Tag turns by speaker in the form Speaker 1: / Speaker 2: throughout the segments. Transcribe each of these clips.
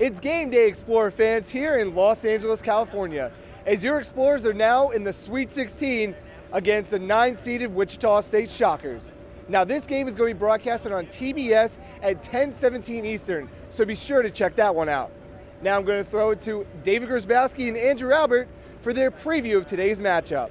Speaker 1: It's game day, Explorer fans, here in Los Angeles, California, as your Explorers are now in the Sweet 16 against the 9-seeded Wichita State Shockers. Now, this game is going to be broadcasted on TBS at 10:17 Eastern, so be sure to check that one out. Now I'm going to throw it to David Grzybalski and Andrew Albert for their preview of today's matchup.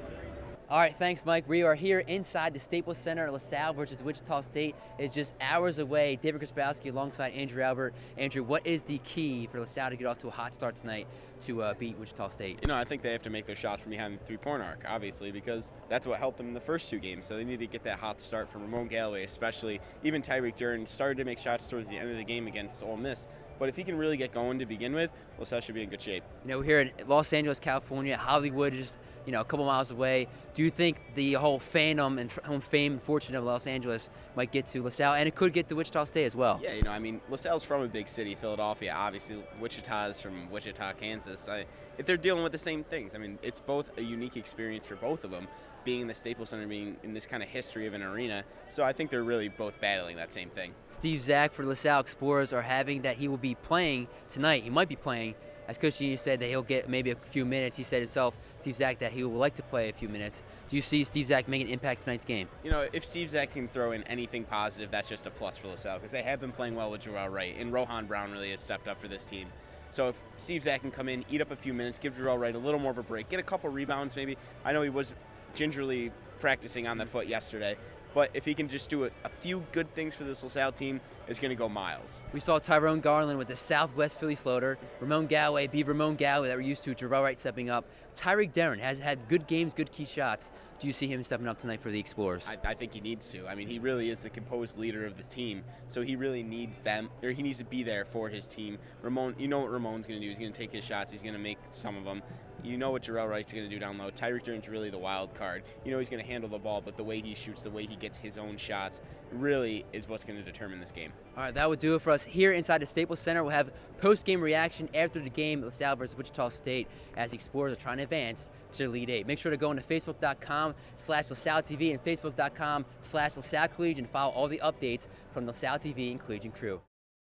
Speaker 2: All right, thanks, Mike. We are here inside the Staples Center. LaSalle versus Wichita State is just hours away. David Grzybalski alongside Andrew Albert. Andrew, what is the key for LaSalle to get off to a hot start tonight to beat Wichita State?
Speaker 3: I think they have to make their shots from behind the three-point arc, obviously, because that's what helped them in the first two games. So they need to get that hot start from Ramon Galloway, especially. Even Tyreek Duren started to make shots towards the end of the game against Ole Miss. But if he can really get going to begin with, LaSalle should be in good shape.
Speaker 2: We're here in Los Angeles, California. Hollywood is a couple miles away. Do you think the whole fandom and home fame and fortune of Los Angeles might get to LaSalle, and it could get to Wichita State as well?
Speaker 3: Yeah, LaSalle's from a big city, Philadelphia. Obviously, Wichita is from Wichita, Kansas. If they're dealing with the same things, it's both a unique experience for both of them, being in the Staples Center, being in this kind of history of an arena. So I think they're really both battling that same thing.
Speaker 2: Steve Zach for LaSalle Explorers are having that he will be playing tonight. He might be playing. As Coach Genie said that he'll get maybe a few minutes. He said himself, Steve Zach, that he would like to play a few minutes. Do you see Steve Zach making an impact tonight's game?
Speaker 3: If Steve Zach can throw in anything positive, that's just a plus for LaSalle, because they have been playing well with Jarrell Wright, and Rohan Brown really has stepped up for this team. So if Steve Zach can come in, eat up a few minutes, give Jarrell Wright a little more of a break, get a couple rebounds maybe. I know he was gingerly practicing on the foot yesterday, but if he can just do a few good things for this LaSalle team, it's going to go miles.
Speaker 2: We saw Tyrone Garland with the Southwest Philly floater. Ramon Galloway be Ramon Galloway that we're used to. Jarrell Wright stepping up. Tyreek Duren has had good games, good key shots. Do you see him stepping up tonight for the Explorers?
Speaker 3: I think he needs to. He really is the composed leader of the team, so he really needs them, or he needs to be there for his team. Ramon, you know what Ramon's going to do. He's going to take his shots. He's going to make some of them. You know what Jarrell Wright's going to do down low. Tyreek Duren's really the wild card. He's going to handle the ball, but the way he shoots, the way he gets his own shots, really is what's going to determine this game.
Speaker 2: All right, that would do it for us here inside the Staples Center. We'll have post-game reaction after the game, LaSalle versus Wichita State, as the Explorers are trying to advance to Elite Eight. Make sure to go into Facebook.com/LaSalle TV and Facebook.com/LaSalle Collegiate and follow all the updates from LaSalle TV and Collegiate crew.